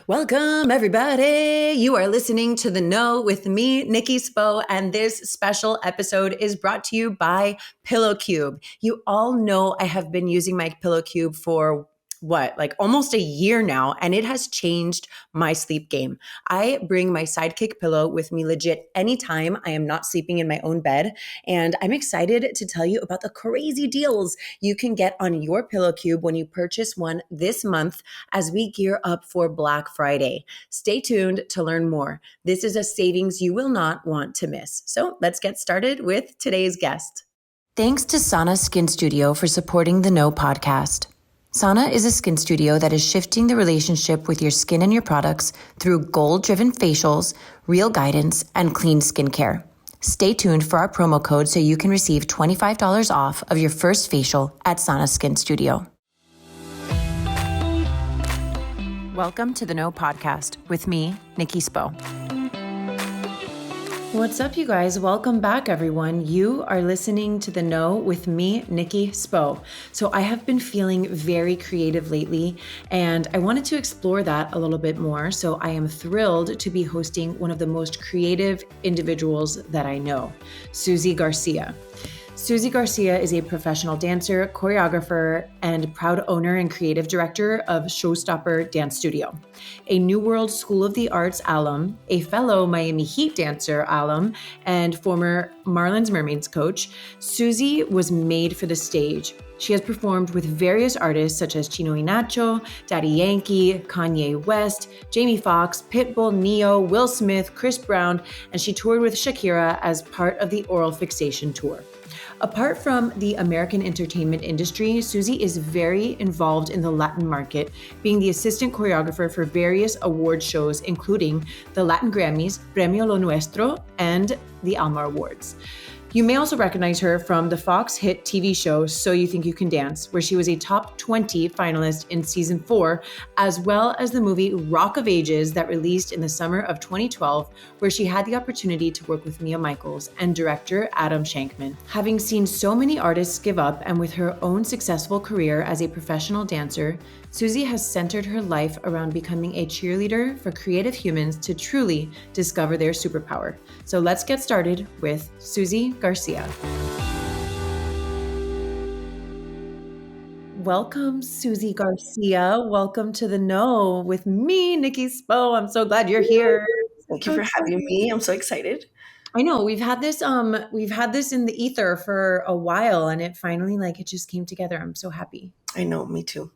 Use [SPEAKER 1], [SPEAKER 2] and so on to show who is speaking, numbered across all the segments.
[SPEAKER 1] Welcome, everybody. You are listening to The Know with me, Nikki Spo, and this special episode is brought to you by Pillow Cub. You all know I have been using my Pillow Cub for almost a year now, and it has changed my sleep game. I bring my sidekick pillow with me legit anytime I am not sleeping in my own bed, and I'm excited to tell you about the crazy deals you can get on your Pillow Cub when you purchase one this month as we gear up for Black Friday. Stay tuned to learn more. This is a savings you will not want to miss. So let's get started with today's guest. Thanks to Sana Skin Studio for supporting the Know podcast. Sana is a skin studio that is shifting the relationship with your skin and your products through goal-driven facials, real guidance, and clean skincare. Stay tuned for our promo code so you can receive $25 off of your first facial at Sana Skin Studio. Welcome to the Know podcast with me, Nikki Spo. What's up, you guys? Welcome back, everyone. You are listening to The Know with me, Nikki Spo. So I have been feeling very creative lately, and I wanted to explore that a little bit more. So I am thrilled to be hosting one of the most creative individuals that I know, Susie Garcia. Susie Garcia is a professional dancer, choreographer, and proud owner and creative director of Showstopper Dance Studio, a New World School of the Arts alum, a fellow Miami Heat dancer alum, and former Marlin Mermaids coach. Susie was made for the stage. She has performed with various artists such as Chino y Nacho, Daddy Yankee, Kanye West, Jamie Foxx, Pitbull, Neo, Will Smith, Chris Brown, and she toured with Shakira as part of the Oral Fixation Tour. Apart from the American entertainment industry, Susie is very involved in the Latin market, being the assistant choreographer for various award shows, including the Latin Grammys, Premio Lo Nuestro, and the Alma Awards. You may also recognize her from the Fox hit TV show So You Think You Can Dance, where she was a top 20 finalist in season 4, as well as the movie Rock of Ages that released in the summer of 2012, where she had the opportunity to work with Mia Michaels and director Adam Shankman. Having seen so many artists give up, and with her own successful career as a professional dancer, Susie has centered her life around becoming a cheerleader for creative humans to truly discover their superpower. So let's get started with Susie Garcia. Welcome, Susie Garcia. Welcome to The Know with me, Nikki Spo. I'm so glad you're here.
[SPEAKER 2] Thank you for having me. I'm so excited.
[SPEAKER 1] I know we've had this in the ether for a while, and it finally it just came together. I'm so happy.
[SPEAKER 2] I know, me too.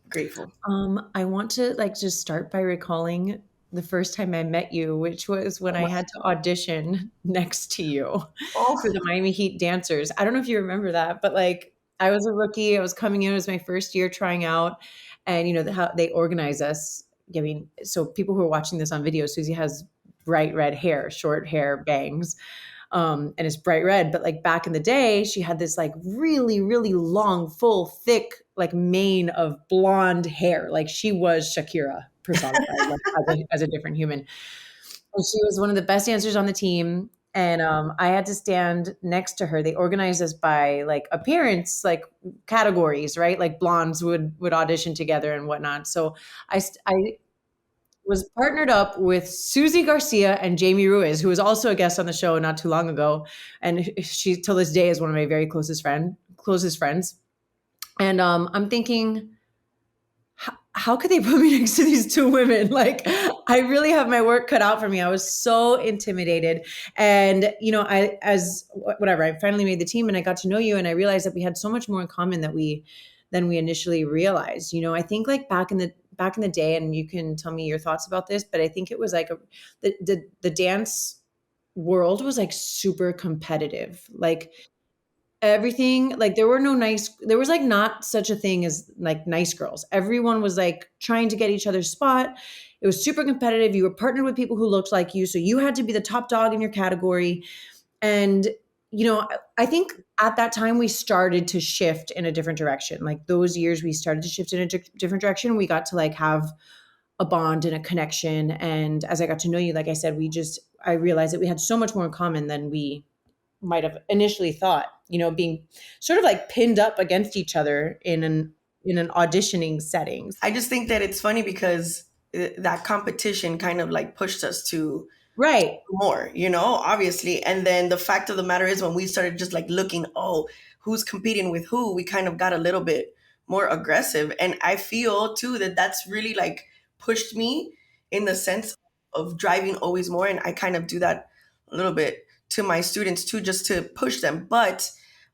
[SPEAKER 2] Grateful.
[SPEAKER 1] I want to just start by recalling the first time I met you, which was when I had to audition next to you for the Miami Heat dancers. I don't know if you remember that, but I was a rookie. I was coming in. It was my first year trying out, and how they organize us. I mean, so people who are watching this on video, Susie has bright red hair, short hair, bangs. And it's bright red, but back in the day, she had this really, really long, full, thick, mane of blonde hair. She was Shakira personified as a different human. And she was one of the best dancers on the team. And I had to stand next to her. They organized us by appearance, categories, right? Blondes would audition together and whatnot. So I was partnered up with Susie Garcia and Jamie Ruiz, who was also a guest on the show not too long ago. And she, till this day, is one of my very closest friends. And I'm thinking, how could they put me next to these two women? I really have my work cut out for me. I was so intimidated. And, I finally made the team and I got to know you, and I realized that we had so much more in common than we initially realized. I think back in the day, and you can tell me your thoughts about this, but I think it was the dance world was super competitive. Everything, there was not such a thing as nice girls. Everyone was trying to get each other's spot. It was super competitive. You were partnered with people who looked like you, so you had to be the top dog in your category. And I think at that time we started to shift in a different direction. Those years we started to shift in a different direction. We got to have a bond and a connection. And as I got to know you, like I said, I realized that we had so much more in common than we might have initially thought, being sort of pinned up against each other in an auditioning setting.
[SPEAKER 2] I just think that it's funny because that competition kind of like pushed us to
[SPEAKER 1] Right.
[SPEAKER 2] more, obviously. And then the fact of the matter is, when we started just like looking, oh, who's competing with who, we kind of got a little bit more aggressive. And I feel too that that's really like pushed me in the sense of driving always more. And I kind of do that a little bit to my students too, just to push them. But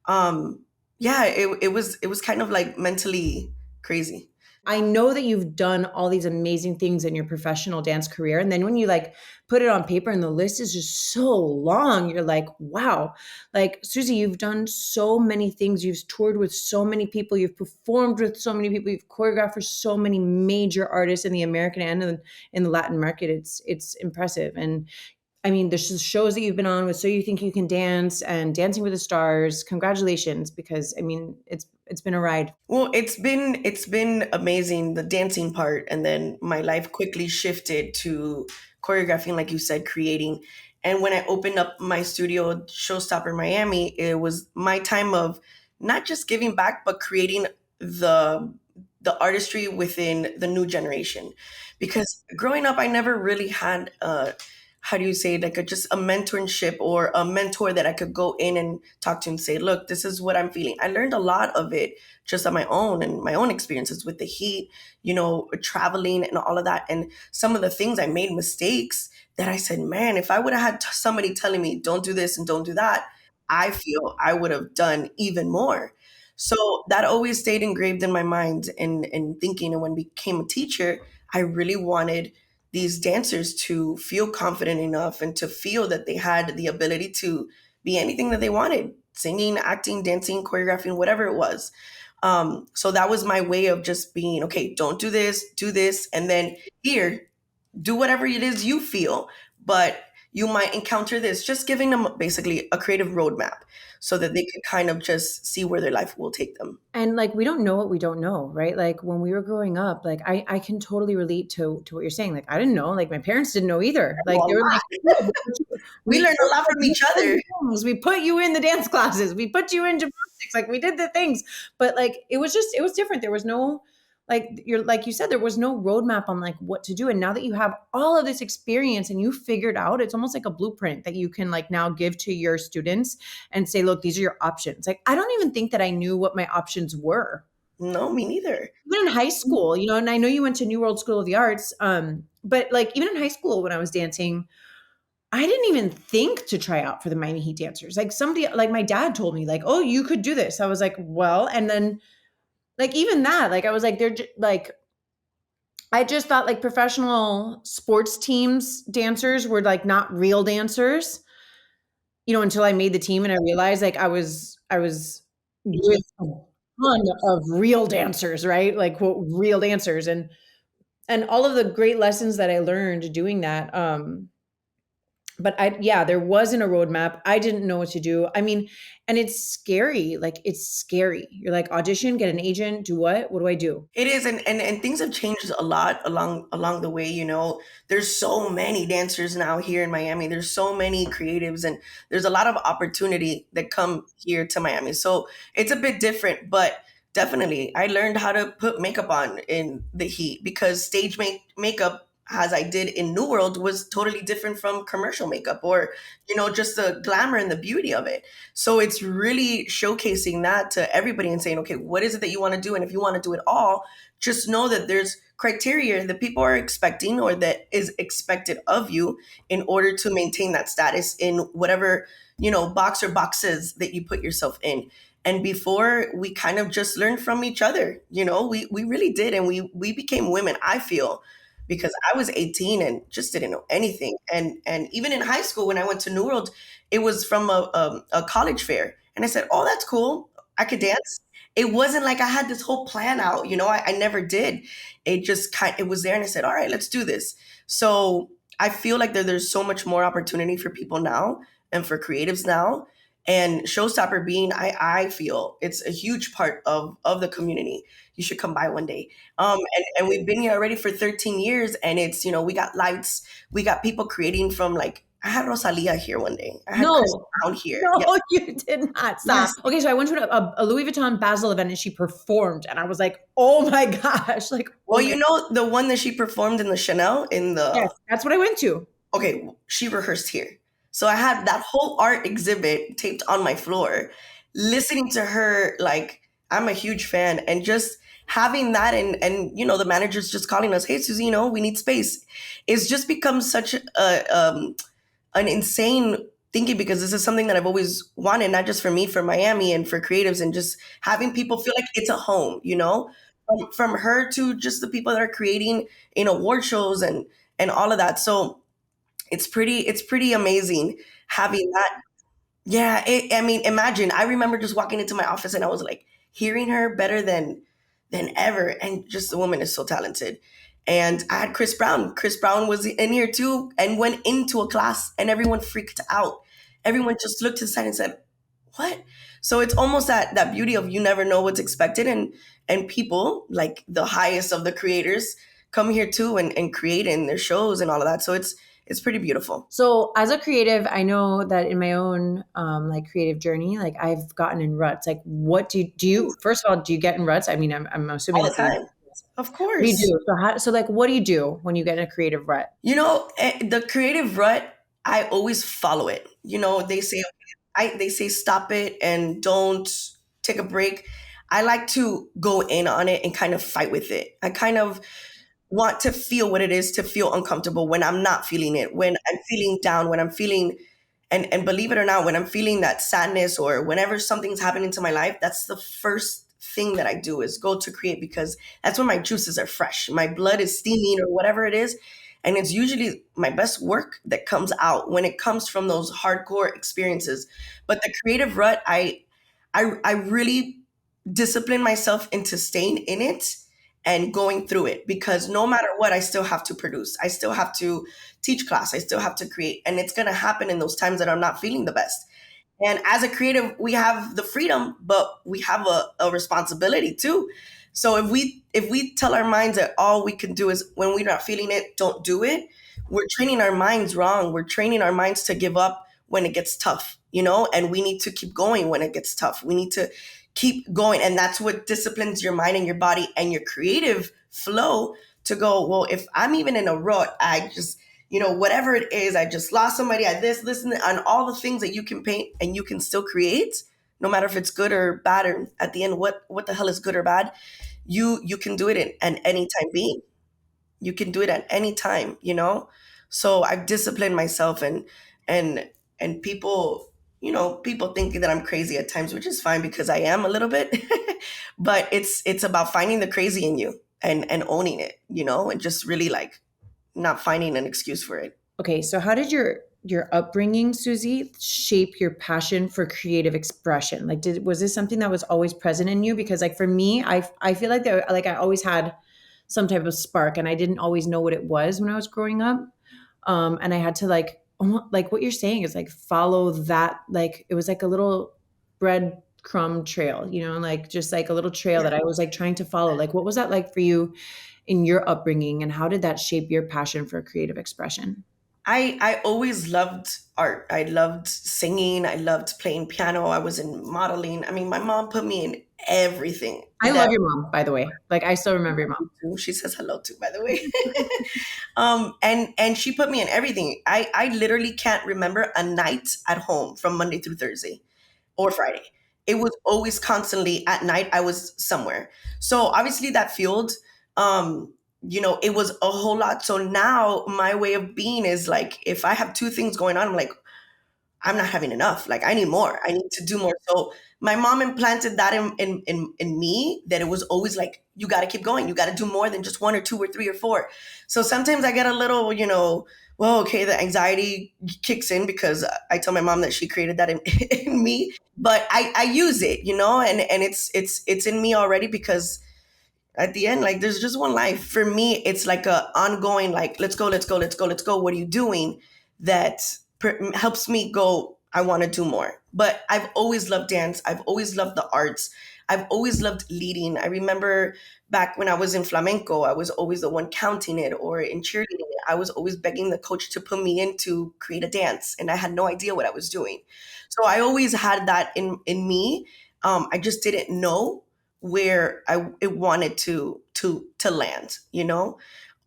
[SPEAKER 2] yeah, it was kind of like mentally crazy.
[SPEAKER 1] I know that you've done all these amazing things in your professional dance career. And then when you like put it on paper and the list is just so long, you're like, wow. Like, Susie, you've done so many things. You've toured with so many people. You've performed with so many people. You've choreographed for so many major artists in the American and in the Latin market. It's impressive. And I mean, there's just shows that you've been on with So You Think You Can Dance and Dancing with the Stars. Congratulations, because I mean, it's been a ride.
[SPEAKER 2] Well, it's been amazing, the dancing part, and then my life quickly shifted to choreographing, like you said, creating. And when I opened up my studio, Showstopper Miami, it was my time of not just giving back, but creating the the artistry within the new generation. Because growing up, I never really had how do you say, like just a mentorship or a mentor that I could go in and talk to and say, look, this is what I'm feeling. I learned a lot of it just on my own and my own experiences with the heat, traveling and all of that. And some of the things I made mistakes that I said, man, if I would have had somebody telling me, don't do this and don't do that, I feel I would have done even more. So that always stayed engraved in my mind and thinking. And when I became a teacher, I really wanted these dancers to feel confident enough and to feel that they had the ability to be anything that they wanted: singing, acting, dancing, choreographing, whatever it was. So that was my way of just being, okay, don't do this, and then here, do whatever it is you feel, but you might encounter this. Just giving them basically a creative roadmap so that they could kind of just see where their life will take them.
[SPEAKER 1] And like we don't know what we don't know, right? Like when we were growing up, like I can totally relate to what you're saying. Like I didn't know, like my parents didn't know either. Like
[SPEAKER 2] Well,
[SPEAKER 1] they were like, "No,
[SPEAKER 2] we
[SPEAKER 1] we
[SPEAKER 2] learned a lot from each other.
[SPEAKER 1] we put you in the dance classes, we put you in gymnastics, like we did the things." But like it was different. There was no like you said, there was no roadmap on like what to do. And now that you have all of this experience and you figured out, it's almost like a blueprint that you can like now give to your students and say, look, these are your options. Like I don't even think that I knew what my options were.
[SPEAKER 2] No, me neither.
[SPEAKER 1] Even in high school, and I know you went to New World School of the Arts, but like even in high school when I was dancing, I didn't even think to try out for the Miami Heat dancers. Like somebody, like my dad told me, like, "Oh, you could do this." I was like, "Well," and then like even that, like I was like, like I just thought like professional sports teams dancers were like not real dancers, until I made the team and I realized like I was with a ton of real dancers, right? Like quote real dancers and all of the great lessons that I learned doing that. But yeah, there wasn't a roadmap. I didn't know what to do. I mean, and it's scary. Like it's scary. You're like audition, get an agent, do what? What do I do?
[SPEAKER 2] It is, and things have changed a lot along the way. There's so many dancers now here in Miami. There's so many creatives, and there's a lot of opportunity that come here to Miami. So it's a bit different, but definitely, I learned how to put makeup on in the heat because stage makeup, as I did in New World, was totally different from commercial makeup or just the glamour and the beauty of it. So it's really showcasing that to everybody and saying, okay, what is it that you want to do? And if you want to do it all, just know that there's criteria that people are expecting or that is expected of you in order to maintain that status in whatever, box or boxes that you put yourself in. And before, we kind of just learned from each other, we really did. And we became women, I feel, because I was 18 and just didn't know anything. And even in high school, when I went to New World, it was from a college fair. And I said, oh, that's cool. I could dance. It wasn't like I had this whole plan out. I never did. It was there. And I said, all right, let's do this. So I feel like there's so much more opportunity for people now and for creatives now. And Showstopper being, I feel it's a huge part of the community. You should come by one day. And we've been here already for 13 years, and it's, we got lights, we got people creating from like I had Rosalia here one day. I had Chris
[SPEAKER 1] No,
[SPEAKER 2] Brown here.
[SPEAKER 1] no,
[SPEAKER 2] Yes.
[SPEAKER 1] you did not.
[SPEAKER 2] Yes.
[SPEAKER 1] Stop. Okay, so I went to a Louis Vuitton Basel event and she performed, and I was like, oh my gosh, like,
[SPEAKER 2] Well,
[SPEAKER 1] oh my,
[SPEAKER 2] you know the one that she performed in the Chanel in
[SPEAKER 1] yes,
[SPEAKER 2] the
[SPEAKER 1] that's what I went to.
[SPEAKER 2] okay, she rehearsed here. So I had that whole art exhibit taped on my floor, listening to her like I'm a huge fan and just having that and you know the manager's just calling us, hey Susie, you know, we need space. It's just become such an insane thinking because this is something that I've always wanted, not just for me, for Miami and for creatives and just having people feel like it's a home, you know? From her to just the people that are creating in award shows and all of that. So it's pretty amazing having that. Yeah, I mean, imagine. I remember just walking into my office and I was like hearing her better than ever, and just the woman is so talented. And I had Chris Brown. Chris Brown was in here too, and went into a class, and everyone freaked out. Everyone just looked to the side and said, "What?" So it's almost that beauty of you never know what's expected, and people like the highest of the creators come here too and create in their shows and all of that. So it's pretty beautiful.
[SPEAKER 1] So as a creative, I know that in my own like creative journey, like I've gotten in ruts. Like, what do you? First of all, do you get in ruts? I mean, I'm assuming
[SPEAKER 2] All the
[SPEAKER 1] that you.
[SPEAKER 2] time. Of
[SPEAKER 1] What do you
[SPEAKER 2] course.
[SPEAKER 1] do? So like, what do you do when you get in a creative rut?
[SPEAKER 2] You know, the creative rut, I always follow it. You know, they say stop it and don't take a break. I like to go in on it and kind of fight with it. I kind of want to feel what it is to feel uncomfortable when I'm not feeling it, when I'm feeling down, when I'm feeling and believe it or not, when I'm feeling that sadness or whenever something's happening to my life, that's the first thing that I do is go to create because that's when my juices are fresh. My blood is steaming or whatever it is. And it's usually my best work that comes out when it comes from those hardcore experiences. But the creative rut, I really discipline myself into staying in it and going through it because no matter what, I still have to produce. I still have to teach class. I still have to create. And it's going to happen in those times that I'm not feeling the best. And as a creative, we have the freedom, but we have a responsibility too. So if we tell our minds that all we can do is when we're not feeling it, don't do it, we're training our minds wrong. We're training our minds to give up when it gets tough, you know, and we need to keep going when it gets tough. We need to keep going. And that's what disciplines your mind and your body and your creative flow to go, well, if I'm even in a rut, I just you know, whatever it is, I just lost somebody, I this, and all the things that you can paint and you can still create, no matter if it's good or bad, or at the end, what the hell is good or bad, you can do it at any time being. You can do it at any time, you know? So I've disciplined myself and and people, you know, people think that I'm crazy at times, which is fine because I am a little bit. But it's about finding the crazy in you and owning it, you know, and just really like not finding an excuse for it.
[SPEAKER 1] Okay, so how did your upbringing, Susie, shape your passion for creative expression? Like, was this something that was always present in you? Because, like, for me, I feel like like I always had some type of spark, and I didn't always know what it was when I was growing up. And I had to like, like what you're saying is like follow that. Like it was like a little breadcrumb trail, you know, like just like a little trail
[SPEAKER 2] Yeah.
[SPEAKER 1] that I was like trying to follow. Like, what was that like for you in your upbringing, and how did that shape your passion for creative expression?
[SPEAKER 2] I always loved art. I loved singing. I loved playing piano. I was in modeling. I mean, my mom put me in everything
[SPEAKER 1] I
[SPEAKER 2] that
[SPEAKER 1] love your mom, by the way. Like I still remember your
[SPEAKER 2] she says hello to, by the way. And she put me in everything. I literally can't remember a night at home from Monday through Thursday or Friday. It was always constantly at night. I was somewhere. So obviously that fueled, you know, it was a whole lot. So now my way of being is like, if I have two things going on, I'm like, I'm not having enough. Like I need more. I need to do more. So my mom implanted that in me that it was always like, you got to keep going. You got to do more than just one or two or three or four. So sometimes I get a little, you know, well, okay, the anxiety kicks in because I tell my mom that she created that in me, but I use it, you know, and it's in me already because at the end, like there's just one life. For me, it's like a ongoing, like, let's go, let's go, let's go, let's go. What are you doing? That helps me go, I want to do more. But I've always loved dance. I've always loved the arts. I've always loved leading. I remember back when I was in flamenco, I was always the one counting it or in cheerleading. I was always begging the coach to put me in to create a dance, and I had no idea what I was doing. So I always had that in me. I just didn't know where it wanted to land.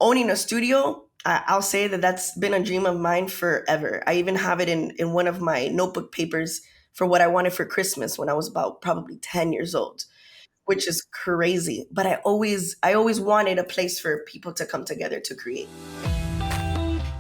[SPEAKER 2] Owning a studio, I'll say that that's been a dream of mine forever. I even have it in one of my notebook papers for what I wanted for Christmas when I was about probably 10 years old, which is crazy. But I always wanted a place for people to come together to create.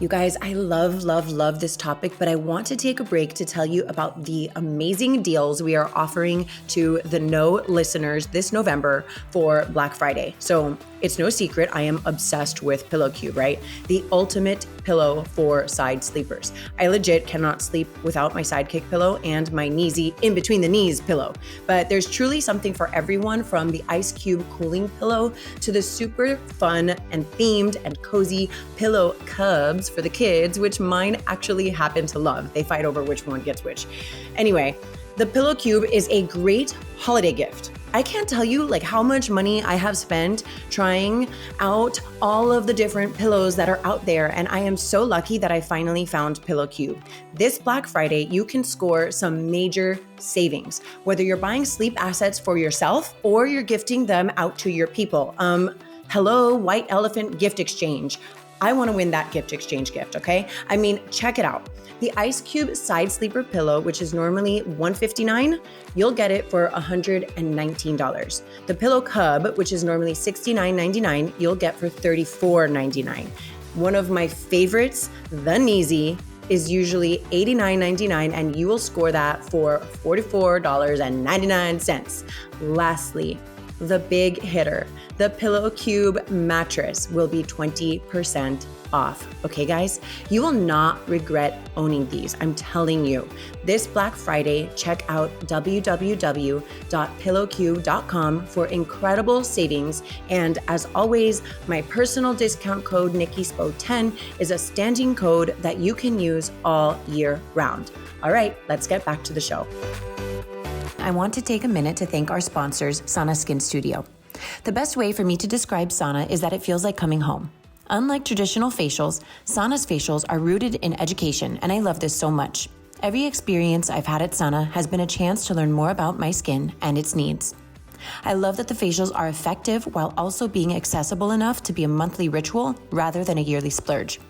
[SPEAKER 1] You guys, I love, love, love this topic, but I want to take a break to tell you about the amazing deals we are offering to the No listeners this November for Black Friday. So it's no secret, I am obsessed with Pillow Cub, right? The ultimate pillow for side sleepers. I legit cannot sleep without my sidekick pillow and my Kneezy in between the knees pillow. But there's truly something for everyone, from the ice cube cooling pillow to the super fun and themed and cozy Pillow Cubs for the kids, which mine actually happen to love. They fight over which one gets which. Anyway, the Pillow Cube is a great holiday gift. I can't tell you how much money I have spent trying out all of the different pillows that are out there, and I am so lucky that I finally found Pillow Cube. This Black Friday, you can score some major savings, whether you're buying sleep assets for yourself or you're gifting them out to your people. Hello, White Elephant Gift Exchange. I want to win that gift exchange gift, okay? I mean, check it out. The Ice Cube Side Sleeper Pillow, which is normally $159, you'll get it for $119. The Pillow Cub, which is normally $69.99, you'll get for $34.99. One of my favorites, the Kneezy, is usually $89.99, and you will score that for $44.99. Lastly, the big hitter, the Pillow Cube mattress, will be 20% off. Okay, guys, you will not regret owning these. I'm telling you. This Black Friday, check out www.pillowcube.com for incredible savings. And as always, my personal discount code NikkiSpo10 is a standing code that you can use all year round. All right, let's get back to the show. I want to take a minute to thank our sponsors, Sana Skin Studio. The best way for me to describe Sana is that it feels like coming home. Unlike traditional facials, Sana's facials are rooted in education, and I love this so much. Every experience I've had at Sana has been a chance to learn more about my skin and its needs. I love that the facials are effective while also being accessible enough to be a monthly ritual rather than a yearly splurge.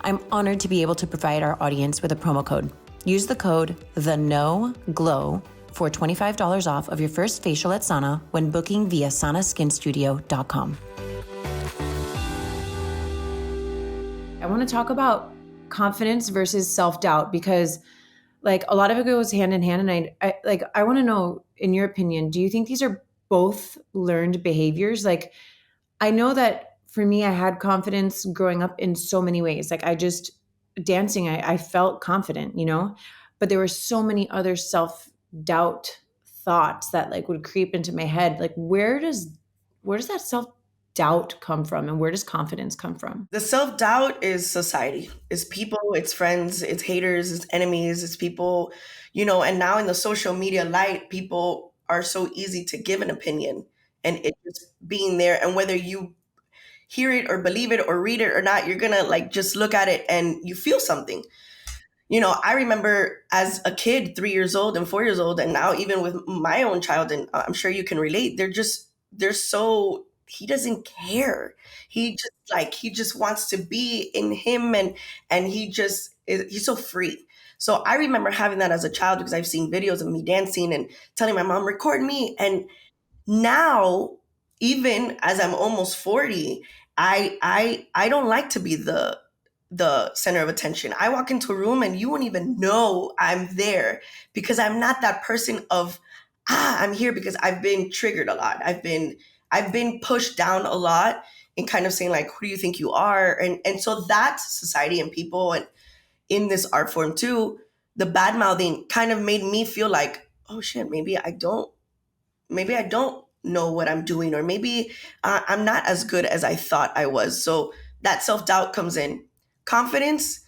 [SPEAKER 1] I'm honored to be able to provide our audience with a promo code. Use the code THENOGLOW for $25 off of your first facial at Sana when booking via sanaskinstudio.com. I want to talk about confidence versus self-doubt, because a lot of it goes hand in hand. And I want to know, in your opinion, do you think these are both learned behaviors? I know that for me, I had confidence growing up in so many ways. Dancing, I felt confident, but there were so many other self-doubt thoughts that would creep into my head. Where does that self-doubt come from, and where does confidence come from?
[SPEAKER 2] The self-doubt is society, it's people, it's friends, it's haters, it's enemies, it's people, and now in the social media light, people are so easy to give an opinion, and it just being there, and whether you hear it or believe it or read it or not, you're gonna just look at it and you feel something. I remember as a kid, 3 years old and 4 years old, and now even with my own child, and I'm sure you can relate, they're so, he doesn't care. He just wants to be in him, and he's so free. So I remember having that as a child because I've seen videos of me dancing and telling my mom, record me. And now, even as I'm almost 40, I don't like to be the center of attention. I walk into a room and you won't even know I'm there, because I'm not that person of, I'm here because I've been triggered a lot. I've been pushed down a lot and kind of saying who do you think you are? And so that society and people, and in this art form too, the bad mouthing kind of made me feel oh shit, maybe I don't know what I'm doing, or maybe I'm not as good as I thought I was. So that self-doubt comes in. Confidence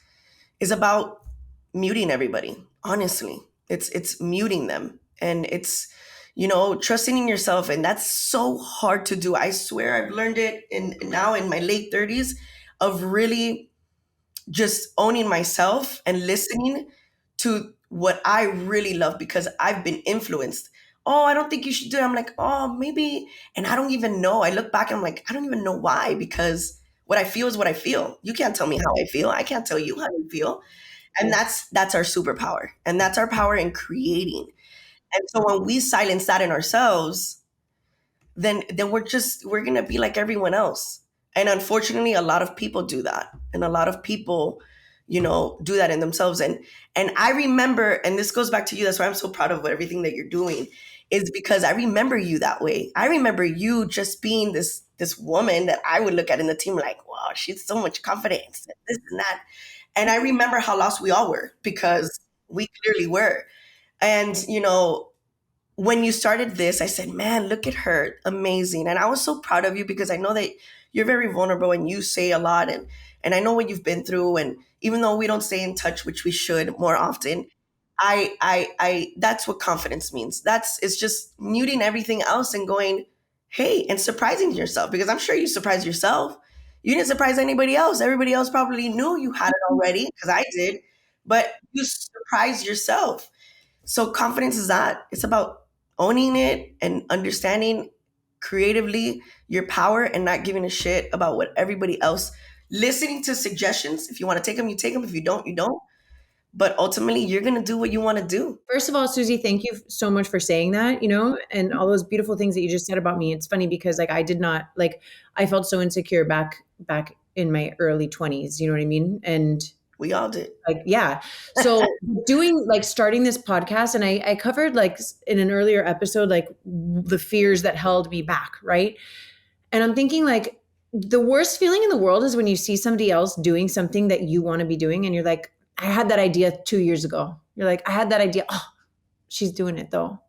[SPEAKER 2] is about muting everybody. Honestly, it's muting them, and it's trusting in yourself, and that's so hard to do. I swear I've learned it now in my late 30s, of really just owning myself and listening to what I really love because I've been influenced. Oh, I don't think you should do it. I'm like, oh, maybe. And I don't even know. I look back and I'm like, I don't even know why because what I feel is what I feel. You can't tell me how I feel. I can't tell you how you feel. And that's our superpower. And that's our power in creating. And so when we silence that in ourselves, then we're gonna be like everyone else. And unfortunately, a lot of people do that, and a lot of people, do that in themselves. And I remember, and this goes back to you. That's why I'm so proud of everything that you're doing, is because I remember you that way. I remember you just being this woman that I would look at in the team like, wow, she's so much confidence, and this and that. And I remember how lost we all were because we clearly were. And when you started this, I said, man, look at her. Amazing. And I was so proud of you because I know that you're very vulnerable and you say a lot, and I know what you've been through. And even though we don't stay in touch, which we should more often, I that's what confidence means. It's just muting everything else and going, hey, and surprising yourself, because I'm sure you surprised yourself. You didn't surprise anybody else. Everybody else probably knew you had it already, because I did, but you surprised yourself. So confidence is that. It's about owning it and understanding creatively your power and not giving a shit about what everybody else, listening to suggestions. If you want to take them, you take them. If you don't, you don't. But ultimately, you're going to do what you want to do.
[SPEAKER 1] First of all, Susie, thank you so much for saying that, and all those beautiful things that you just said about me. It's funny because like I did not like I felt so insecure back in my early 20s, you know what I mean? And
[SPEAKER 2] We all did.
[SPEAKER 1] like, yeah. So doing like starting this podcast, and I covered like in an earlier episode, like the fears that held me back, right? And I'm thinking like the worst feeling in the world is when you see somebody else doing something that you want to be doing and you're like, I had that idea 2 years ago. You're like, I had that idea. Oh, she's doing it though.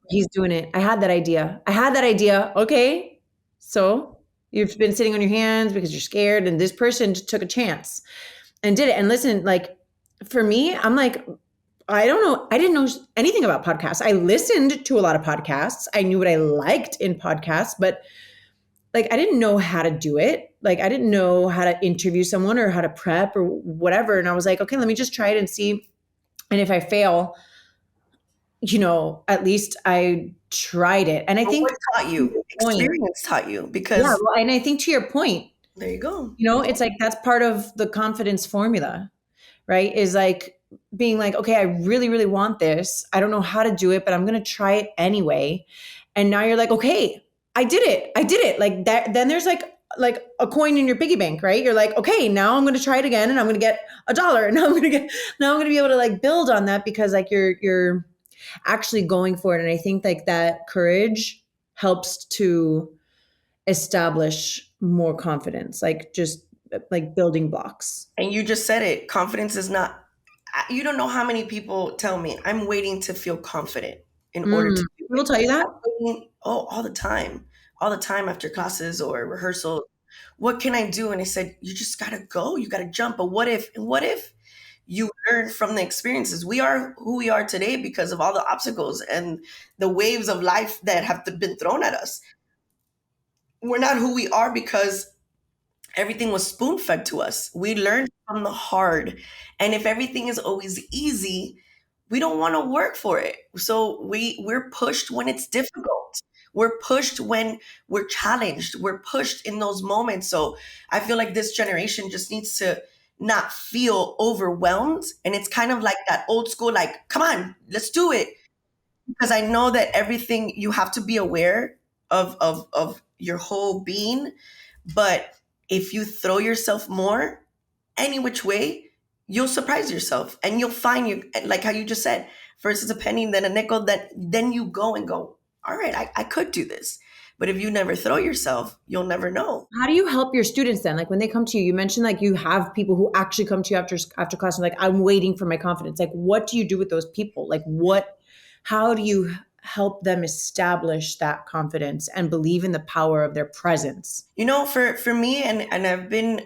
[SPEAKER 1] He's doing it. I had that idea. I had that idea. Okay. So you've been sitting on your hands because you're scared, and this person just took a chance and did it. And listen, like for me, I'm like, I don't know. I didn't know anything about podcasts. I listened to a lot of podcasts. I knew what I liked in podcasts, but like I didn't know how to do it. Like I didn't know how to interview someone or how to prep or whatever. And I was like, okay, let me just try it and see. And if I fail, at least I tried it. And I
[SPEAKER 2] But
[SPEAKER 1] think
[SPEAKER 2] what taught you?
[SPEAKER 1] point,
[SPEAKER 2] Experience taught you,
[SPEAKER 1] yeah.
[SPEAKER 2] because
[SPEAKER 1] Well, and I think to your point,
[SPEAKER 2] there you go.
[SPEAKER 1] it's like that's part of the confidence formula, right? Is like being like, okay, I really, really want this. I don't know how to do it, but I'm going to try it anyway. And now you're like, okay, I did it. I did it. Like that. Then there's like a coin in your piggy bank, right? You're like, okay, now I'm going to try it again, and I'm going to get $1. And now I'm going to be able to like build on that because like you're actually going for it. And I think like that courage helps to establish more confidence, like just like building blocks.
[SPEAKER 2] And you just said it. Confidence is not, you don't know how many people tell me, I'm waiting to feel confident in order to do
[SPEAKER 1] People tell you that?
[SPEAKER 2] Oh, all the time after classes or rehearsal. What can I do? And I said, you just gotta go. You gotta jump. But what if? And what if you learn from the experiences? We are who we are today because of all the obstacles and the waves of life that have been thrown at us. We're not who we are because everything was spoon fed to us. We learned from the hard. And if everything is always easy, we don't want to work for it. So we're pushed when it's difficult. We're pushed when we're challenged. We're pushed in those moments. So I feel like this generation just needs to not feel overwhelmed. And it's kind of like that old school, like, come on, let's do it. Because I know that everything, you have to be aware of your whole being. But if you throw yourself more any which way, you'll surprise yourself, and you'll find, you like how you just said, first it's a penny, then a nickel, that then you go and go, all right, I could do this. But if you never throw yourself, you'll never know.
[SPEAKER 1] How do you help your students then? Like when they come to you, you mentioned like you have people who actually come to you after class and like, I'm waiting for my confidence. Like, what do you do with those people? Like how do you help them establish that confidence and believe in the power of their presence?
[SPEAKER 2] For me, and I've been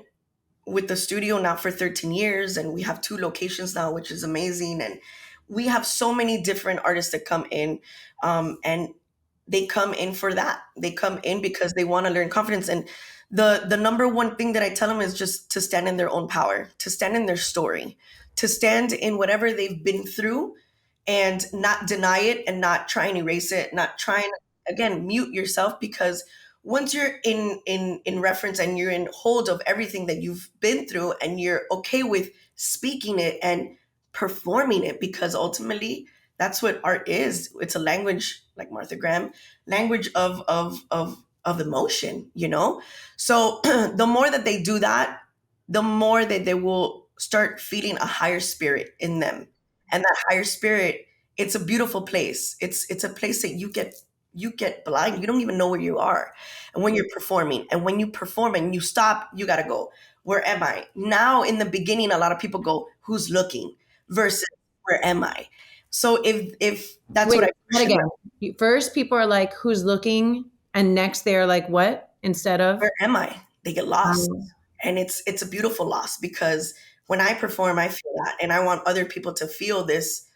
[SPEAKER 2] with the studio now for 13 years, and we have 2 locations now, which is amazing. And we have so many different artists that come in. And they come in for that. They come in because they want to learn confidence. And the number one thing that I tell them is just to stand in their own power, to stand in their story, to stand in whatever they've been through, and not deny it and not try and erase it, not try and again mute yourself, because once you're in reference and you're in hold of everything that you've been through, and you're okay with speaking it and performing it, because ultimately that's what art is. It's a language, like Martha Graham, language of emotion, you know? So the more that they do that, the more that they will start feeling a higher spirit in them. And that higher spirit, it's a beautiful place. It's a place that you get blind. You don't even know where you are. And when you're performing, and when you perform and you stop, you gotta go. Where am I? Now in the beginning, a lot of people go, who's looking? Versus where am I? So if that's
[SPEAKER 1] Wait,
[SPEAKER 2] what I
[SPEAKER 1] that
[SPEAKER 2] push in
[SPEAKER 1] again. First, people are like, "Who's looking?" And next, they're like, "What?" Instead of,
[SPEAKER 2] where am I? They get lost.
[SPEAKER 1] um,
[SPEAKER 2] And it's a beautiful loss, because when I perform, I feel that. And I want other people to feel this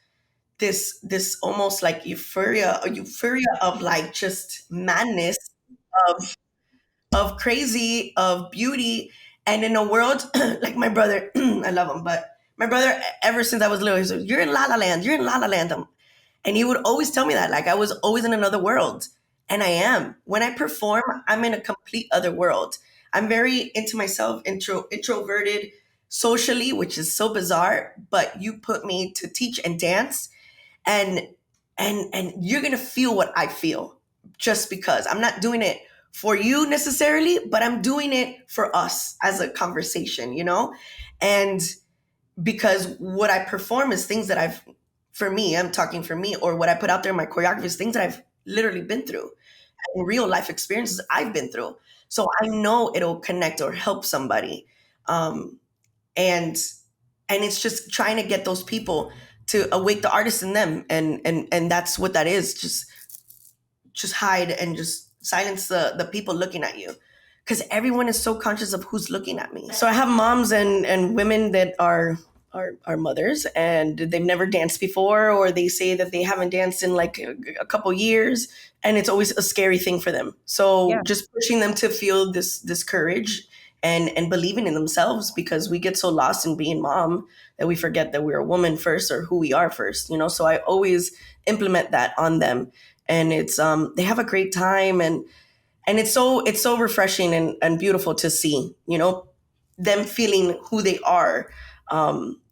[SPEAKER 2] almost like euphoria, a euphoria of like just madness, of crazy, of beauty. And in a world like my brother, I love him, but my brother, ever since I was little, he said, "You're in La La Land, you're in La La Land." And he would always tell me that, like I was always in another world. And I am. When I perform, I'm in a complete other world. I'm very into myself, introverted socially, which is so bizarre. But you put me to teach and dance, and and you're gonna feel what I feel, just because I'm not doing it for you necessarily, but I'm doing it for us as a conversation, you know? And because what I perform is things that for me, I'm talking for me, or what I put out there in my choreography is things that I've literally been through, and real life experiences I've been through. So I know it'll connect or help somebody. Um, and it's just trying to get those people to awake the artist in them, and that's what that is. Just hide and just silence the people looking at you, because everyone is so conscious of who's looking at me. So I have moms and women that are mothers, and they've never danced before, or they say that they haven't danced in like a couple years, and it's always a scary thing for them. So
[SPEAKER 1] yeah.
[SPEAKER 2] just pushing them to feel this courage and believing in themselves, because we get so lost in being mom that we forget that we're a woman first, or who we are first, you know? So I always implement that on them, and it's they have a great time, and it's so refreshing and beautiful to see, you know, them feeling who they are.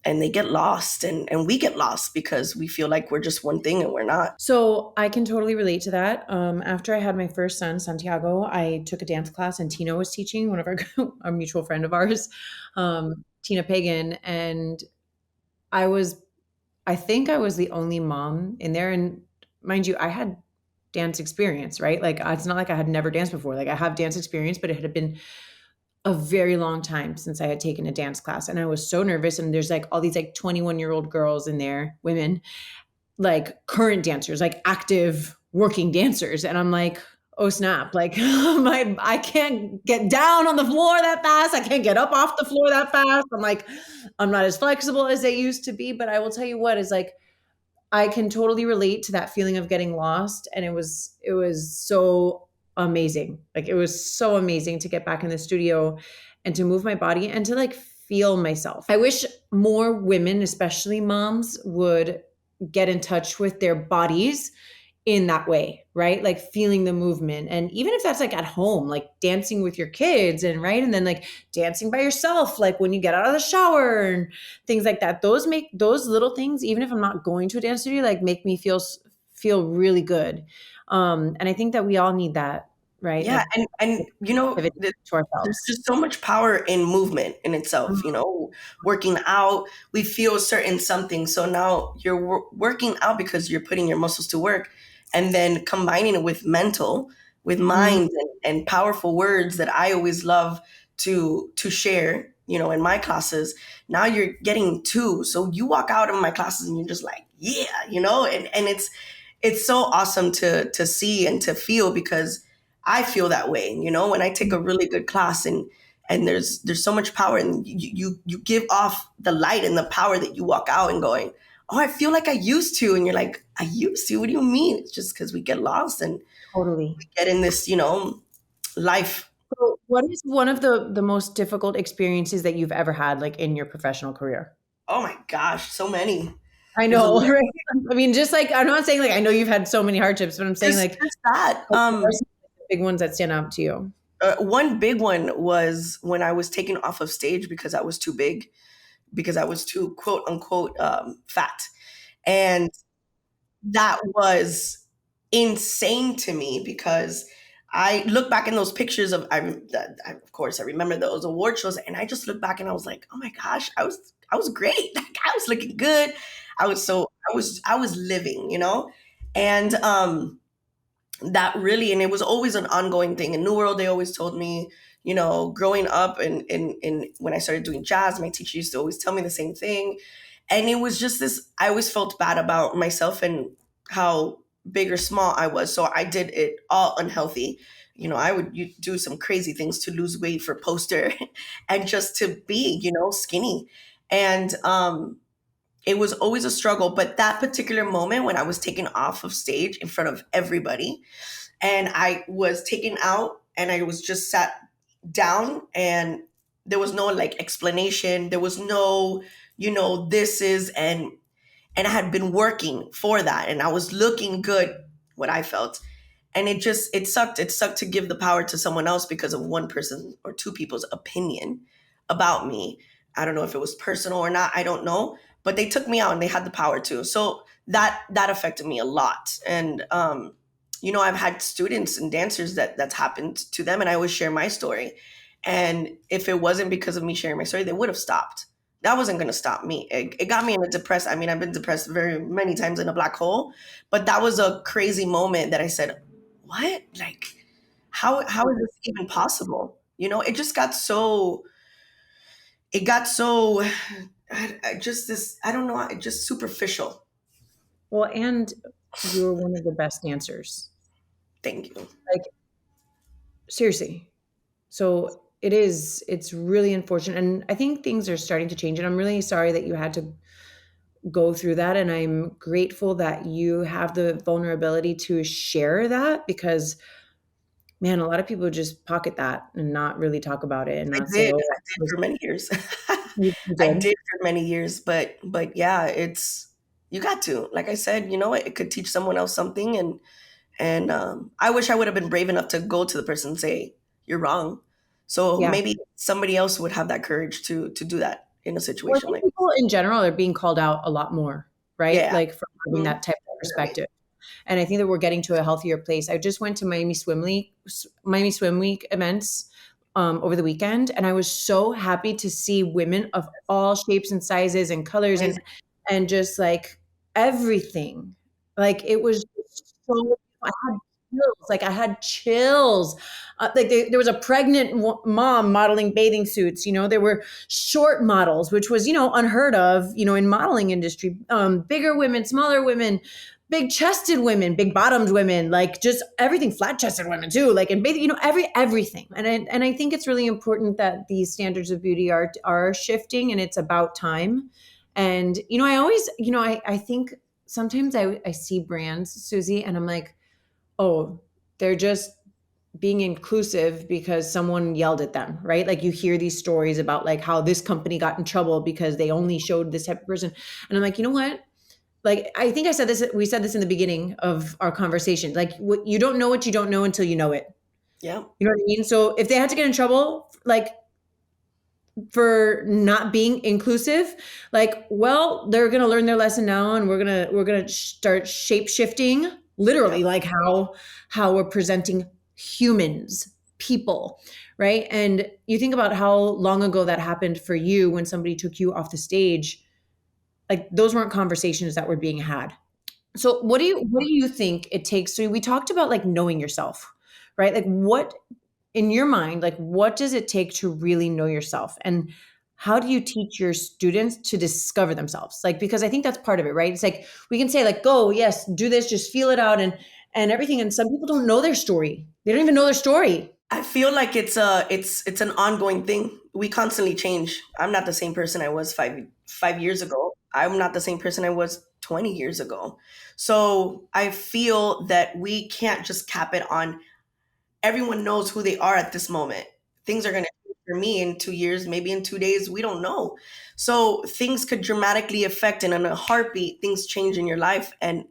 [SPEAKER 2] And they get lost, and we get lost because we feel like we're just one thing and we're not.
[SPEAKER 1] So I can totally relate to that. After I had my first son, Santiago, I took a dance class, and Tina was teaching, one of our a mutual friend of ours, Tina Pagan, and I was, I think I was the only mom in there. And mind you, I had dance experience, right? Like it's not like I had never danced before. Like I have dance experience, but it had been a very long time since I had taken a dance class, and I was so nervous. And there's like all these like 21-year-old girls in there, women, like current dancers, like active working dancers. And I'm like, oh snap, like I can't get down on the floor that fast. I can't get up off the floor that fast. I'm like, I'm not as flexible as I used to be. But I will tell you what is like, I can totally relate to that feeling of getting lost. And it was so amazing. Like it was so amazing to get back in the studio and to move my body and to like feel myself. I wish more women, especially moms, would get in touch with their bodies in that way, right? Like feeling the movement. And even if that's like at home, like dancing with your kids, and right. And then like dancing by yourself, like when you get out of the shower and things like that. Those little things, even if I'm not going to a dance studio, like make me feel really good. And I think that we all need that, right?
[SPEAKER 2] Yeah,
[SPEAKER 1] Like
[SPEAKER 2] and you know,
[SPEAKER 1] activity to
[SPEAKER 2] there's
[SPEAKER 1] ourselves.
[SPEAKER 2] just so much power in movement in itself. You know, working out, we feel certain something. So now you're working out because you're putting your muscles to work, and then combining it with mental, with
[SPEAKER 1] Mhm.
[SPEAKER 2] mind, and powerful words that I always love to share. You know, in my classes, now you're getting two. So you walk out of my classes and you're just like, yeah, you know, and it's so awesome to see and to feel, because I feel that way, you know, when I take a really good class, and there's so much power, and you give off the light and the power that you walk out and going, oh, I feel like I used to. And you're like, I used to? What do you mean? It's just because we get lost and
[SPEAKER 1] Totally.
[SPEAKER 2] get in this, life.
[SPEAKER 1] So what is one of the most difficult experiences that you've ever had, like, in your professional career?
[SPEAKER 2] Oh my gosh, so many.
[SPEAKER 1] I
[SPEAKER 2] There's a
[SPEAKER 1] know, right? I mean, just like, I'm not saying like I know you've had so many hardships, but I'm saying
[SPEAKER 2] just that.
[SPEAKER 1] like, what are some of the big ones that stand out to you?
[SPEAKER 2] One big one was when I was taken off of stage because I was too big, because I was too quote unquote fat. And that was insane to me because I look back in those pictures of course I remember those award shows, and I just look back and I was like, oh my gosh, I was great. Like, I was looking good. I was living, and that really, and it was always an ongoing thing. In New World, they always told me, growing up, and when I started doing jazz, my teacher used to always tell me the same thing. And it was just this, I always felt bad about myself and how big or small I was. So I did it all unhealthy. I would do some crazy things to lose weight for poster and just to be, skinny. And it was always a struggle. But that particular moment when I was taken off of stage in front of everybody, and I was taken out and I was just sat down, and there was no like explanation. There was no, this is, and I had been working for that, and I was looking good, what I felt. And it sucked to give the power to someone else because of one person or two people's opinion about me. I don't know if it was personal or not, I don't know, but they took me out and they had the power to. So that affected me a lot. And I've had students and dancers that's happened to them, and I always share my story. And if it wasn't because of me sharing my story, they would have stopped. That wasn't going to stop me. It got me in a depressed, I mean, I've been depressed very many times in a black hole, but that was a crazy moment that I said, what? Like, how is this even possible? It just got so, it got so, just this, I don't know, just superficial.
[SPEAKER 1] Well, and you're one of the best dancers.
[SPEAKER 2] Thank you.
[SPEAKER 1] Like, seriously. So it's really unfortunate. And I think things are starting to change. And I'm really sorry that you had to go through that. And I'm grateful that you have the vulnerability to share that, because, man, a lot of people just pocket that and not really talk about it and
[SPEAKER 2] I
[SPEAKER 1] not say,
[SPEAKER 2] did.
[SPEAKER 1] oh,
[SPEAKER 2] I did for many years.
[SPEAKER 1] you
[SPEAKER 2] I
[SPEAKER 1] did.
[SPEAKER 2] did for many years, but yeah, it's, you got to. Like I said, it could teach someone else something, and I wish I would have been brave enough to go to the person and say, "You're wrong." So
[SPEAKER 1] Yeah.
[SPEAKER 2] maybe somebody else would have that courage to do that in a
[SPEAKER 1] Well, I
[SPEAKER 2] situation
[SPEAKER 1] think
[SPEAKER 2] like,
[SPEAKER 1] people in general are being called out a lot more, right?
[SPEAKER 2] yeah,
[SPEAKER 1] Like, for having
[SPEAKER 2] mhm,
[SPEAKER 1] that type of
[SPEAKER 2] definitely.
[SPEAKER 1] perspective. And I think that we're getting to a healthier place. I just went to Miami Swim Week events over the weekend, and I was so happy to see women of all shapes and sizes and colors,
[SPEAKER 2] Amazing.
[SPEAKER 1] and just like everything. Like, it was just so, I had chills. Like, I had chills. Like, there was a pregnant mom modeling bathing suits. There were short models, which was, unheard of, in modeling industry. Bigger women, smaller women, big chested women, big bottomed women, like just everything, flat chested women too, like, and bathing, everything. And I think it's really important that these standards of beauty are shifting, and it's about time. And I always, I think sometimes I see brands, Susie, and I'm like, oh, they're just being inclusive because someone yelled at them, right? Like, you hear these stories about like how this company got in trouble because they only showed this type of person. And I'm like, you know what? Like, I think we said this in the beginning of our conversation. Like, you don't know what you don't know until you know it.
[SPEAKER 2] Yeah.
[SPEAKER 1] You know what I mean? So if they had to get in trouble, like, for not being inclusive, like, well, they're going to learn their lesson now, and we're going to start shape shifting,
[SPEAKER 2] Yeah.
[SPEAKER 1] literally, like how we're presenting humans, people, right? And you think about how long ago that happened for you when somebody took you off the stage. Like, those weren't conversations that were being had. So what do you think it takes? So we talked about like knowing yourself, right? Like, what in your mind, like, what does it take to really know yourself? And how do you teach your students to discover themselves? Like, because I think that's part of it, right? It's like, we can say like, go, yes, do this, just feel it out, and everything. And some people don't know their story. They don't even know their story.
[SPEAKER 2] I feel like it's an ongoing thing. We constantly change. I'm not the same person I was five years ago. I'm not the same person I was 20 years ago. So I feel that we can't just cap it on everyone knows who they are at this moment. Things are going to change for me in 2 years, maybe in 2 days. We don't know. So things could dramatically affect, and in a heartbeat, things change in your life and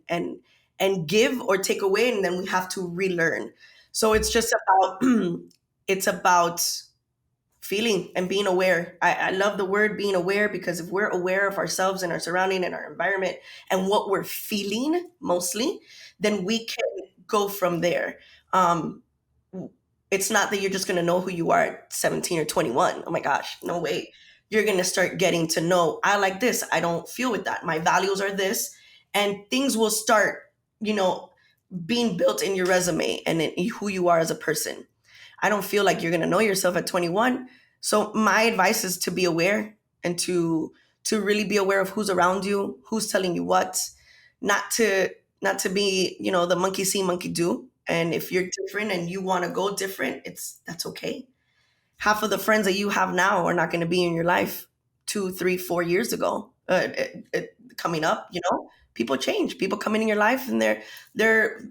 [SPEAKER 2] give or take away, and then we have to relearn. So it's just about it's about feeling and being aware. I love the word being aware, because if we're aware of ourselves and our surrounding and our environment and what we're feeling mostly, then we can go from there. Um, it's not that you're just going to know who you are at 17 or 21. Oh my gosh, no way. You're going to start getting to know, I like this. I don't feel with that. My values are this. And things will start, you know, being built in your resume and in who you are as a person. I don't feel like you're going to know yourself at 21. So my advice is to be aware and to really be aware of who's around you, who's telling you what, not to not to be, the monkey see, monkey do. And if you're different and you want to go different, that's okay. Half of the friends that you have now are not going to be in your life 2, 3, 4 years ago. Coming up, people change. People come in your life and they're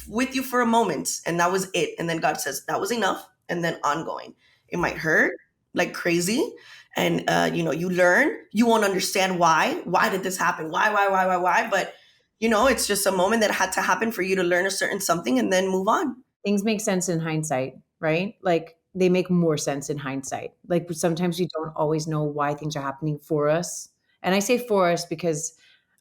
[SPEAKER 2] with you for a moment, and that was it. And then God says that was enough, and then ongoing. It might hurt like crazy, and you learn. You won't understand why. Why did this happen? Why? But it's just a moment that had to happen for you to learn a certain something and then move on.
[SPEAKER 1] Things make sense in hindsight, right? Like they make more sense in hindsight. Like sometimes we don't always know why things are happening for us. And I say for us because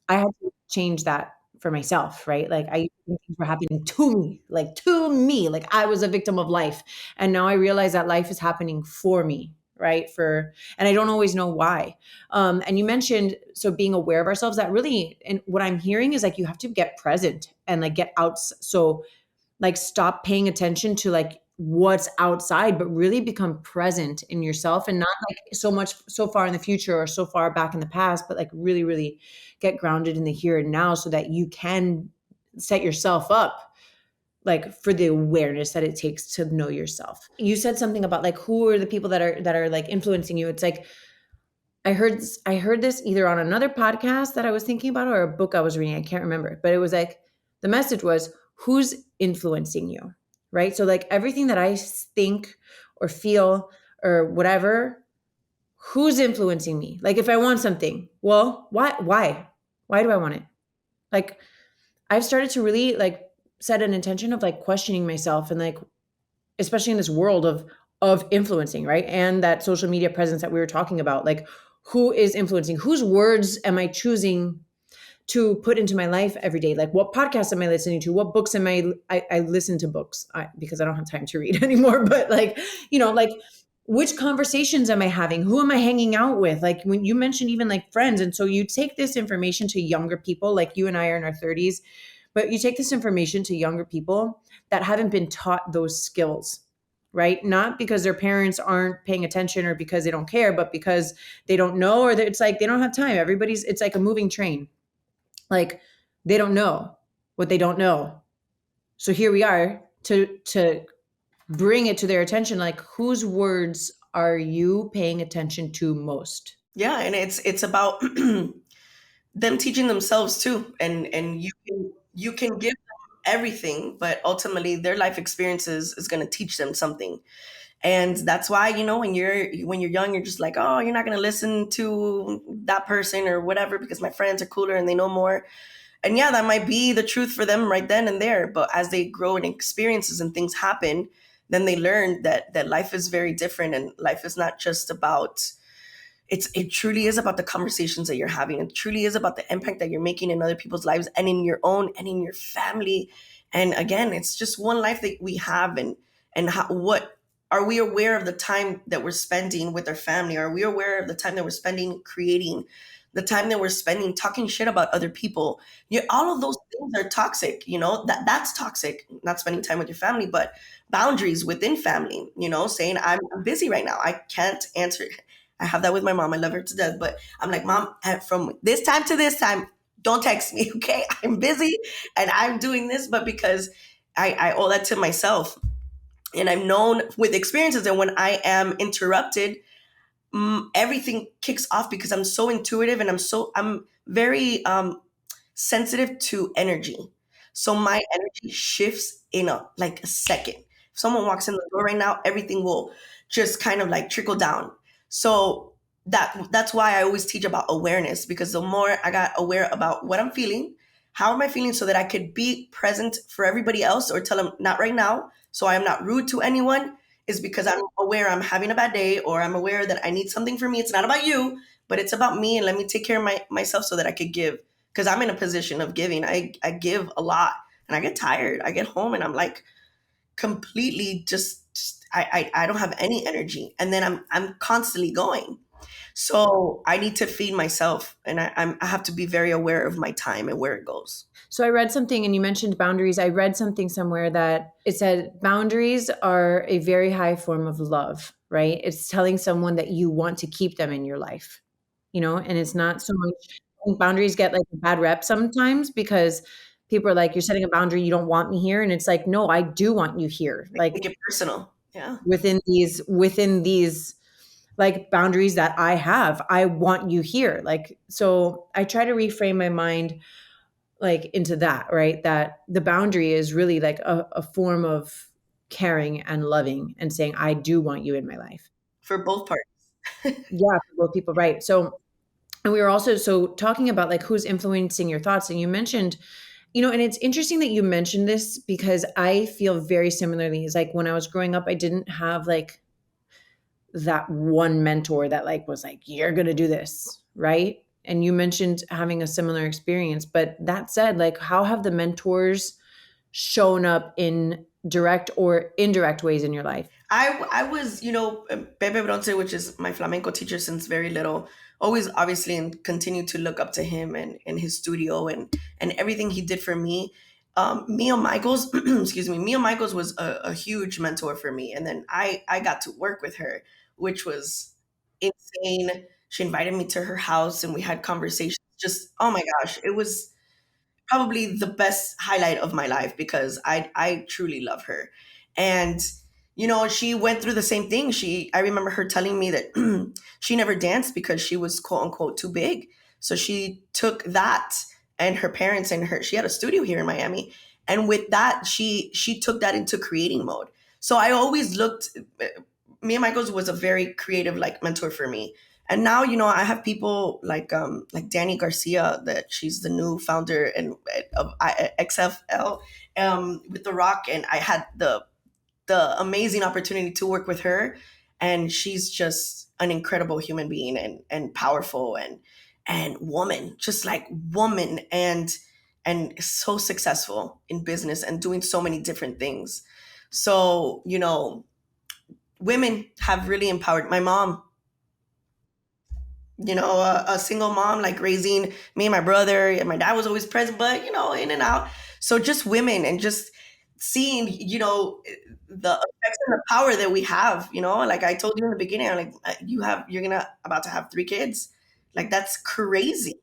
[SPEAKER 1] I had to change that for myself, right? Like I used to think things were happening to me, like I was a victim of life. And now I realize that life is happening for me, right? And I don't always know why. And you mentioned, so being aware of ourselves, that really, and what I'm hearing is like, you have to get present and like get out. So like stop paying attention to like what's outside, but really become present in yourself, and not like so much so far in the future or so far back in the past, but like really, really get grounded in the here and now so that you can set yourself up like for the awareness that it takes to know yourself. You said something about like who are the people that are like influencing you. It's like I heard this either on another podcast that I was thinking about or a book I was reading. I can't remember, but it was like the message was who's influencing you, right? So like everything that I think or feel or whatever, who's influencing me? Like if I want something, well, why do I want it? Like I've started to really like set an intention of like questioning myself, and like especially in this world of influencing, right? And that social media presence that we were talking about, like who is influencing, whose words am I choosing to put into my life every day? Like what podcasts am I listening to? What books am I listen to books because I don't have time to read anymore, but like, like which conversations am I having? Who am I hanging out with? Like when you mentioned even like friends. And so you take this information to younger people, like you and I are in our 30s, but you take this information to younger people that haven't been taught those skills, right? Not because their parents aren't paying attention or because they don't care, but because they don't know, or it's like they don't have time. It's like a moving train. Like they don't know what they don't know. So here we are to bring it to their attention. Like whose words are you paying attention to most?
[SPEAKER 2] Yeah, and it's about them teaching themselves too, and you can give them everything, but ultimately their life experiences is going to teach them something. And that's why, when you're young, you're just like, oh, you're not going to listen to that person or whatever because my friends are cooler and they know more. And yeah, that might be the truth for them right then and there, but as they grow and experiences and things happen, then they learn that life is very different, and life is not just about, it truly is about the conversations that you're having. It truly is about the impact that you're making in other people's lives and in your own and in your family. And again, it's just one life that we have, and what are we aware of the time that we're spending with our family? Are we aware of the time that we're spending creating, the time that we're spending talking shit about other people? All of those things are toxic. That's toxic. Not spending time with your family, but boundaries within family. Saying I'm busy right now. I can't answer. I have that with my mom. I love her to death, but I'm like, Mom, from this time to this time, don't text me, okay? I'm busy and I'm doing this, but because I owe that to myself. And I've known with experiences that when I am interrupted, everything kicks off because I'm so intuitive and I'm very sensitive to energy. So my energy shifts in a second. If someone walks in the door right now, everything will just kind of like trickle down. So that's why I always teach about awareness, because the more I got aware about what I'm feeling, how am I feeling, so that I could be present for everybody else or tell them not right now. So I am not rude to anyone, is because I'm aware I'm having a bad day, or I'm aware that I need something for me. It's not about you, but it's about me, and let me take care of myself so that I could give, because I'm in a position of giving. I give a lot, and I get tired. I get home and I'm like completely I don't have any energy, and then I'm constantly going. So I need to feed myself, and I have to be very aware of my time and where it goes.
[SPEAKER 1] So I read something and you mentioned boundaries. I read something somewhere that it said boundaries are a very high form of love, right? It's telling someone that you want to keep them in your life, and it's not so much. I think boundaries get like a bad rep sometimes because people are like, you're setting a boundary, you don't want me here. And it's like, no, I do want you here. Like
[SPEAKER 2] Make it personal. Yeah.
[SPEAKER 1] within these like boundaries that I have, I want you here. Like, so I try to reframe my mind like into that, right? That the boundary is really like a form of caring and loving and saying, I do want you in my life.
[SPEAKER 2] For both parts.
[SPEAKER 1] Yeah, for both people, right? So, and we were also so talking about like who's influencing your thoughts. And you mentioned, and it's interesting that you mentioned this because I feel very similarly. It's like when I was growing up, I didn't have like that one mentor that like was like, you're going to do this, right? And you mentioned having a similar experience, but that said, like how have the mentors shown up in direct or indirect ways in your life?
[SPEAKER 2] I was, Pepe Bronce, which is my flamenco teacher since very little, always obviously, and continue to look up to him and his studio and everything he did for me. Mia Michaels, excuse me, Mia Michaels was a huge mentor for me. And then I got to work with her, which was insane. She invited me to her house and we had conversations. Just, oh my gosh, it was probably the best highlight of my life because I truly love her. And she went through the same thing. I remember her telling me that she never danced because she was quote unquote too big. So she took that, and her parents and her, she had a studio here in Miami. And with that, she took that into creating mode. So I always looked, Mia Michaels was a very creative like mentor for me. And now, I have people like Danny Garcia, that she's the new founder of XFL with The Rock, and I had the amazing opportunity to work with her, and she's just an incredible human being and powerful and woman, just like woman, and so successful in business and doing so many different things. So, women have really empowered my mom, a single mom, like raising me and my brother, and my dad was always present, but in and out. So just women, and just seeing, the effects and the power that we have, like I told you in the beginning, I'm like, you're gonna about to have 3 kids. Like, that's crazy.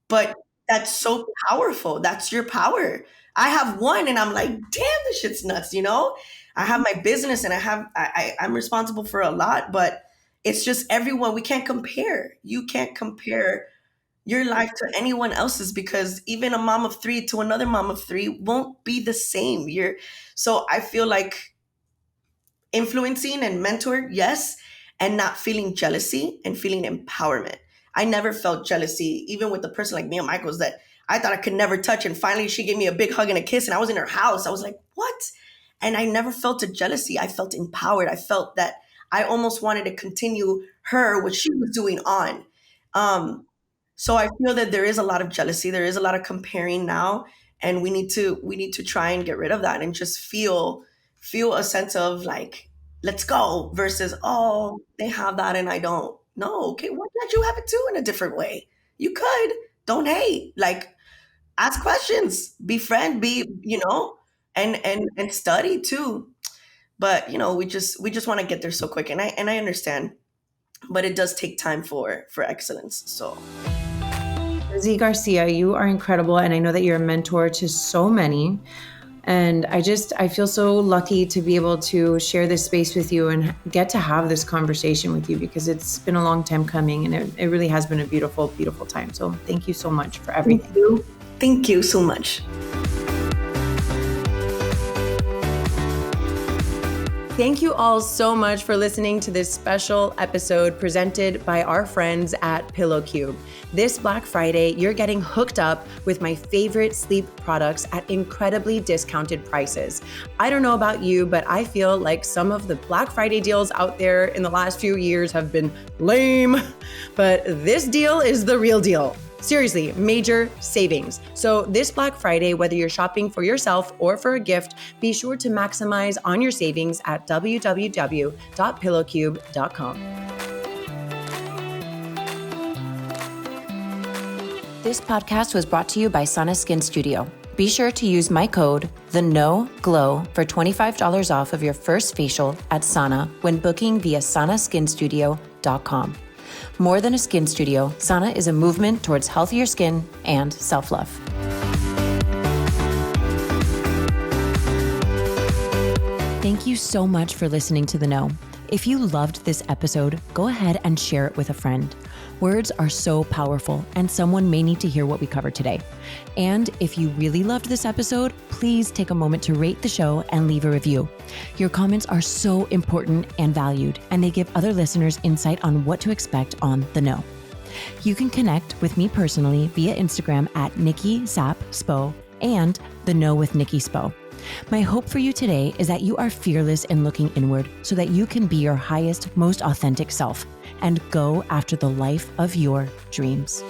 [SPEAKER 2] But that's so powerful. That's your power. I have one, and I'm like, damn, this shit's nuts. I have my business, and I'm responsible for a lot, but it's just everyone. We can't compare. You can't compare your life to anyone else's, because even a mom of three to another mom of three won't be the same. So I feel like influencing and mentored, yes, and not feeling jealousy and feeling empowerment. I never felt jealousy, even with the person like Mia Michaels that I thought I could never touch. And finally, she gave me a big hug and a kiss, and I was in her house. I was like, what? And I never felt a jealousy. I felt empowered. I felt that I almost wanted to continue her, what she was doing on. Um, so I feel that there is a lot of jealousy. There is a lot of comparing now, and we need to try and get rid of that and just feel a sense of like, let's go, versus, oh, they have that and I don't. No, okay, why can't you have it too in a different way? You could. Don't hate. Like, ask questions, befriend, and study too. But we just want to get there so quick, and I understand, but it does take time for excellence. So
[SPEAKER 1] Susie Garcia, you are incredible. And I know that you're a mentor to so many. And I feel so lucky to be able to share this space with you and get to have this conversation with you, because it's been a long time coming, and it really has been a beautiful, beautiful time. So thank you so much for everything.
[SPEAKER 2] Thank you. Thank you so much.
[SPEAKER 1] Thank you all so much for listening to this special episode presented by our friends at Pillow Cub. This Black Friday, you're getting hooked up with my favorite sleep products at incredibly discounted prices. I don't know about you, but I feel like some of the Black Friday deals out there in the last few years have been lame, but this deal is the real deal. Seriously, major savings. So this Black Friday, whether you're shopping for yourself or for a gift, be sure to maximize on your savings at www.pillowcube.com. This podcast was brought to you by Sana Skin Studio. Be sure to use my code, TheNoGlow, for $25 off of your first facial at Sana when booking via sanaskinstudio.com. More than a skin studio, Sana is a movement towards healthier skin and self-love. Thank you so much for listening to The Know. If you loved this episode, go ahead and share it with a friend. Words are so powerful, and someone may need to hear what we covered today. And if you really loved this episode, please take a moment to rate the show and leave a review. Your comments are so important and valued, and they give other listeners insight on what to expect on The Know. You can connect with me personally via Instagram at Nikki Sap Spo and The Know with Nikki Spo. My hope for you today is that you are fearless in looking inward so that you can be your highest, most authentic self and go after the life of your dreams.